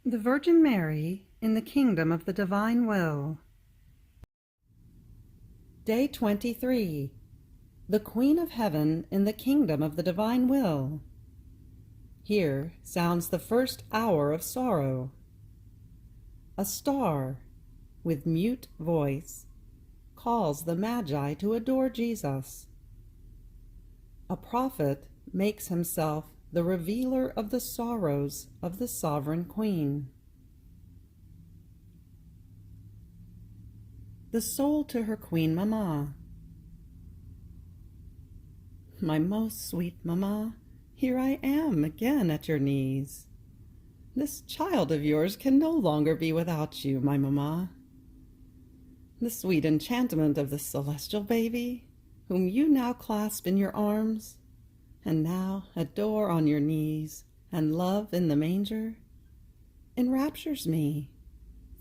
The Virgin Mary in the Kingdom of the Divine Will. Day 23. The Queen of Heaven in the Kingdom of the Divine Will. Here sounds the first hour of sorrow. A star, with mute voice, calls the Magi to adore Jesus. A prophet makes himself the revealer of the sorrows of the Sovereign Queen. The soul to her Queen Mamma. My most sweet Mamma, here I am again at your knees. This child of yours can no longer be without you, my Mamma. The sweet enchantment of the celestial baby, whom you now clasp in your arms, and now adore on your knees and love in the manger, enraptures me,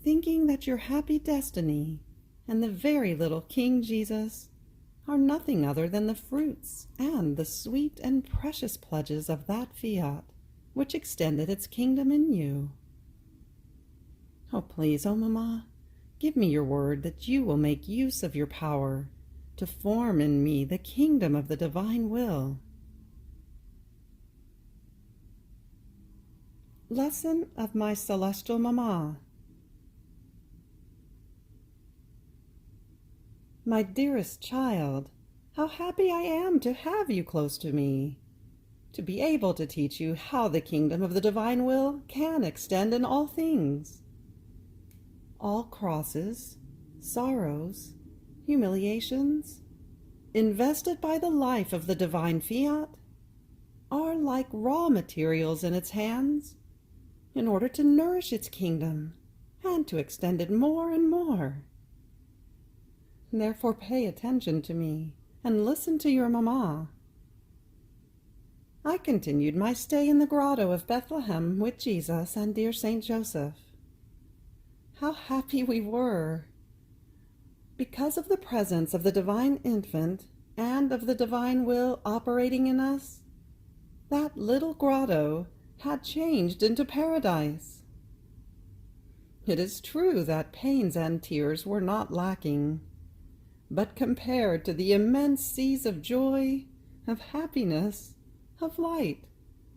thinking that your happy destiny and the very little King Jesus are nothing other than the fruits and the sweet and precious pledges of that Fiat which extended its kingdom in you. Oh, please, oh, Mamma, give me your word that you will make use of your power to form in me the kingdom of the divine will. Lesson of my celestial Mamma. My dearest child, how happy I am to have you close to me, to be able to teach you how the kingdom of the divine will can extend in all things. All crosses, sorrows, humiliations, invested by the life of the divine Fiat, are like raw materials in its hands, in order to nourish its kingdom and to extend it more and more. Therefore pay attention to me and listen to your Mamma. I continued my stay in the grotto of Bethlehem with Jesus and dear Saint Joseph. How happy we were! Because of the presence of the divine infant and of the divine will operating in us, that little grotto had changed into paradise. It is true that pains and tears were not lacking, but compared to the immense seas of joy, of happiness, of light,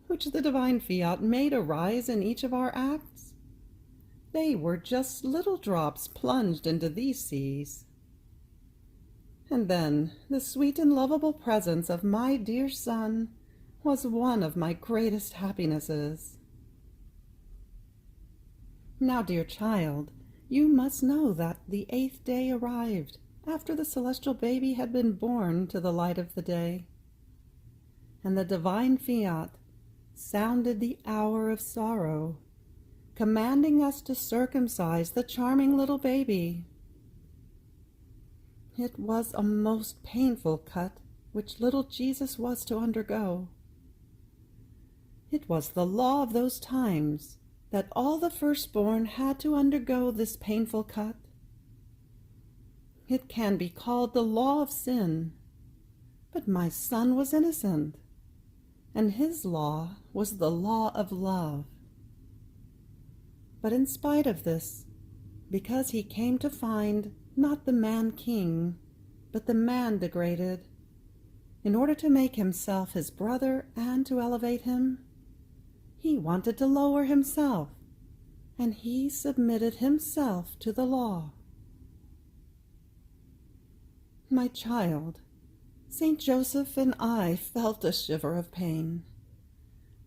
which the divine Fiat made arise in each of our acts, they were just little drops plunged into these seas. And then the sweet and lovable presence of my dear Son was one of my greatest happinesses. Now, dear child, you must know that the 8th day arrived after the celestial baby had been born to the light of the day, and the divine Fiat sounded the hour of sorrow, commanding us to circumcise the charming little baby. It was a most painful cut which little Jesus was to undergo. It was the law of those times that all the firstborn had to undergo this painful cut. It can be called the law of sin, but my Son was innocent, and his law was the law of love. But in spite of this, because he came to find not the man king, but the man degraded, in order to make himself his brother and to elevate him, he wanted to lower himself, and he submitted himself to the law. My child, Saint Joseph and I felt a shiver of pain,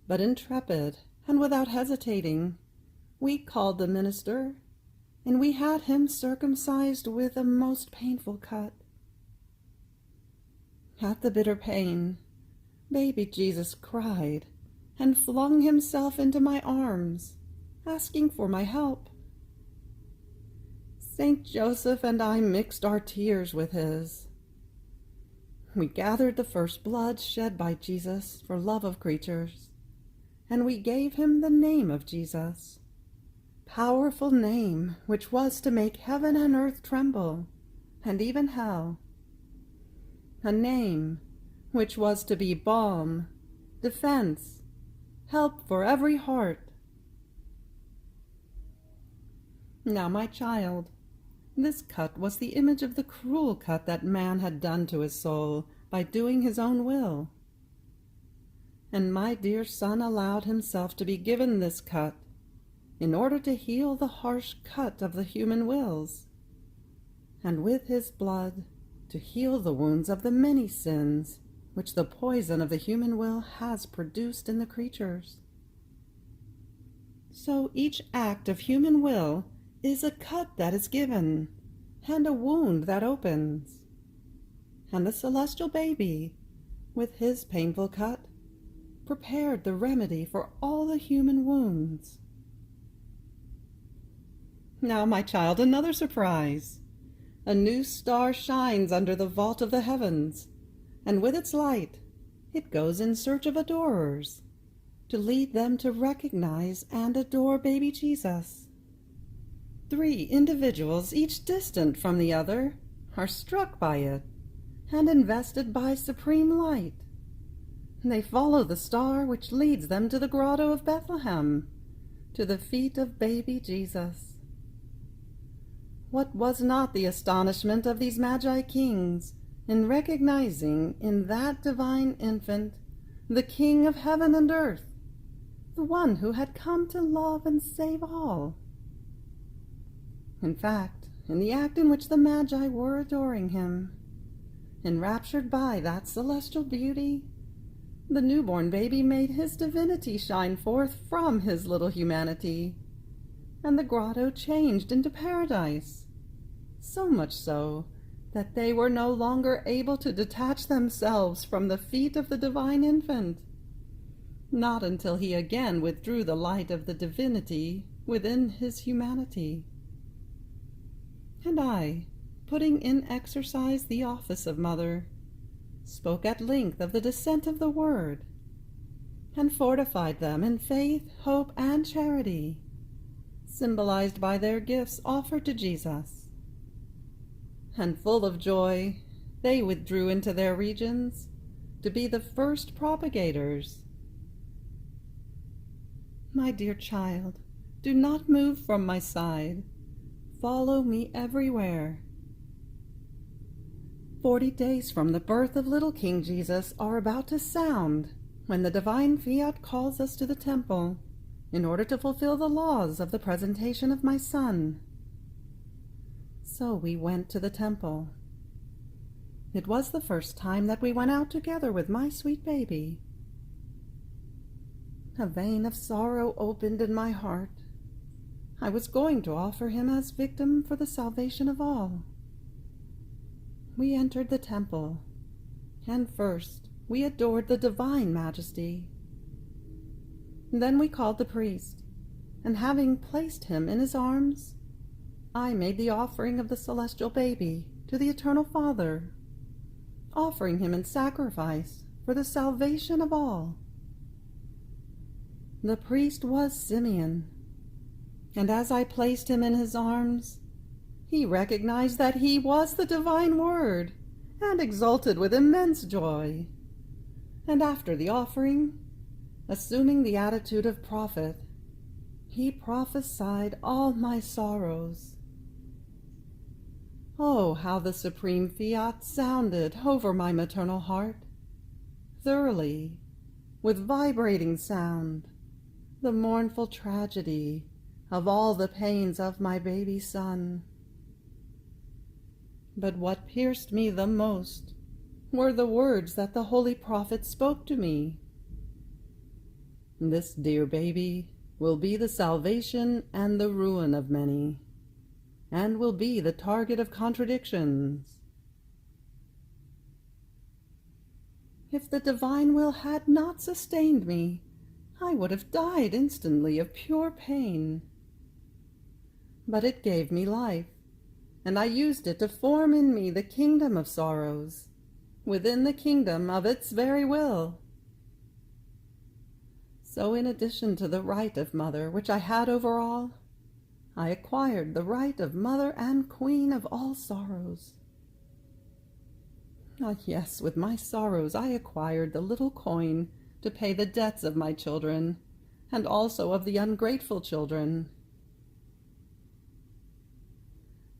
but intrepid and without hesitating, we called the minister, and we had him circumcised with a most painful cut. At the bitter pain, baby Jesus cried and flung himself into my arms, asking for my help. Saint Joseph and I mixed our tears with his. We gathered the first blood shed by Jesus for love of creatures, and we gave him the name of Jesus, powerful name which was to make heaven and earth tremble, and even hell, a name which was to be balm, defense, help for every heart. Now, my child, this cut was the image of the cruel cut that man had done to his soul by doing his own will. And my dear son allowed himself to be given this cut in order to heal the harsh cut of the human wills, and with his blood to heal the wounds of the many sins which the poison of the human will has produced in the creatures. So each act of human will is a cut that is given, and a wound that opens. And the celestial baby, with his painful cut, prepared the remedy for all the human wounds. Now, my child, another surprise. A new star shines under the vault of the heavens, and with its light it goes in search of adorers, to lead them to recognize and adore baby Jesus. 3 individuals, each distant from the other, are struck by it and invested by supreme light. They follow the star which leads them to the grotto of Bethlehem, to the feet of baby Jesus. What was not the astonishment of these Magi kings in recognizing in that divine infant the King of heaven and earth, the one who had come to love and save all? In fact, in the act in which the Magi were adoring him, enraptured by that celestial beauty, the newborn baby made his divinity shine forth from his little humanity, and the grotto changed into paradise, so much so that they were no longer able to detach themselves from the feet of the divine infant, not until he again withdrew the light of the divinity within his humanity. And I, putting in exercise the office of mother, spoke at length of the descent of the Word, and fortified them in faith, hope, and charity, symbolized by their gifts offered to Jesus. And full of joy, they withdrew into their regions to be the first propagators. My dear child, do not move from my side. Follow me everywhere. 40 days from the birth of little King Jesus are about to sound when the divine Fiat calls us to the temple in order to fulfill the laws of the presentation of my son. So we went to the temple. It was the first time that we went out together with my sweet baby. A vein of sorrow opened in my heart. I was going to offer him as victim for the salvation of all. We entered the temple, and first we adored the divine majesty. Then we called the priest, and having placed him in his arms, I made the offering of the celestial baby to the Eternal Father, offering him in sacrifice for the salvation of all. The priest was Simeon, and as I placed him in his arms, he recognized that he was the divine Word, and exulted with immense joy. And after the offering, assuming the attitude of prophet, he prophesied all my sorrows. Oh, how the supreme Fiat sounded over my maternal heart, thoroughly, with vibrating sound, the mournful tragedy of all the pains of my baby son. But what pierced me the most were the words that the holy prophet spoke to me. This dear baby will be the salvation and the ruin of many, and will be the target of contradictions. If the divine will had not sustained me, I would have died instantly of pure pain. But it gave me life, and I used it to form in me the kingdom of sorrows, within the kingdom of its very will. So in addition to the right of mother which I had over all, I acquired the right of mother and queen of all sorrows. Ah, yes, with my sorrows I acquired the little coin to pay the debts of my children, and also of the ungrateful children.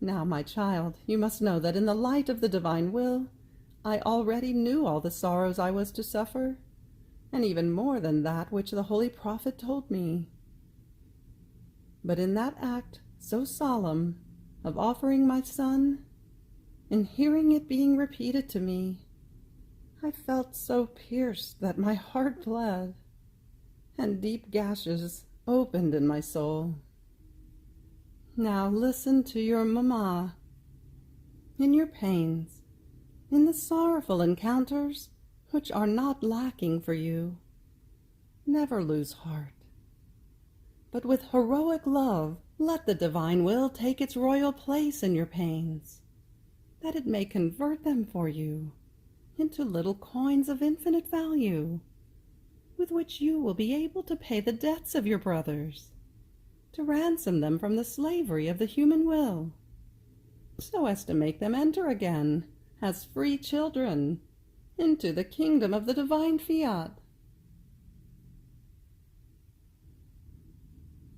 Now, my child, you must know that in the light of the divine will, I already knew all the sorrows I was to suffer, and even more than that which the holy prophet told me. But in that act so solemn of offering my son, in hearing it being repeated to me, I felt so pierced that my heart bled, and deep gashes opened in my soul. Now listen to your mamma. In your pains, in the sorrowful encounters which are not lacking for you, never lose heart, but with heroic love let the divine will take its royal place in your pains, that it may convert them for you into little coins of infinite value, with which you will be able to pay the debts of your brothers, to ransom them from the slavery of the human will, so as to make them enter again, as free children, into the kingdom of the divine Fiat.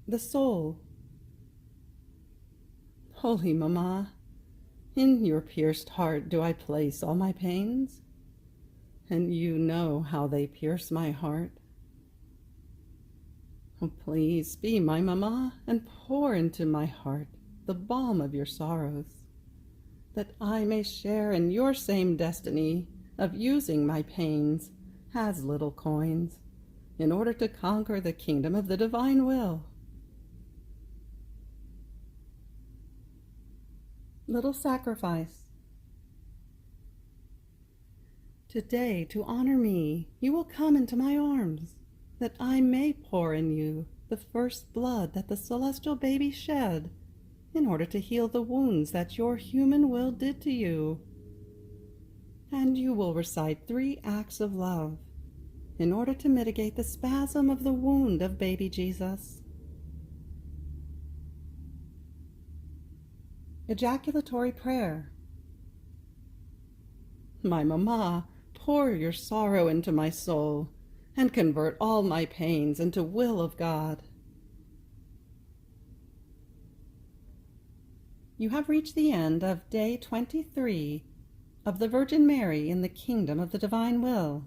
The soul. Holy Mamma, in your pierced heart do I place all my pains, and you know how they pierce my heart. Oh, please be my mamma, and pour into my heart the balm of your sorrows, that I may share in your same destiny of using my pains as little coins, in order to conquer the kingdom of the divine will. Little sacrifice. Today, to honor me, you will come into my arms, that I may pour in you the first blood that the celestial baby shed, in order to heal the wounds that your human will did to you. And you will recite 3 acts of love, in order to mitigate the spasm of the wound of baby Jesus. Ejaculatory prayer. My mamma, pour your sorrow into my soul, and convert all my pains into will of God. You have reached the end of day 23 of the Virgin Mary in the Kingdom of the Divine Will.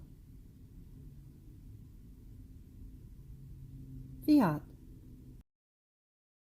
Fiat.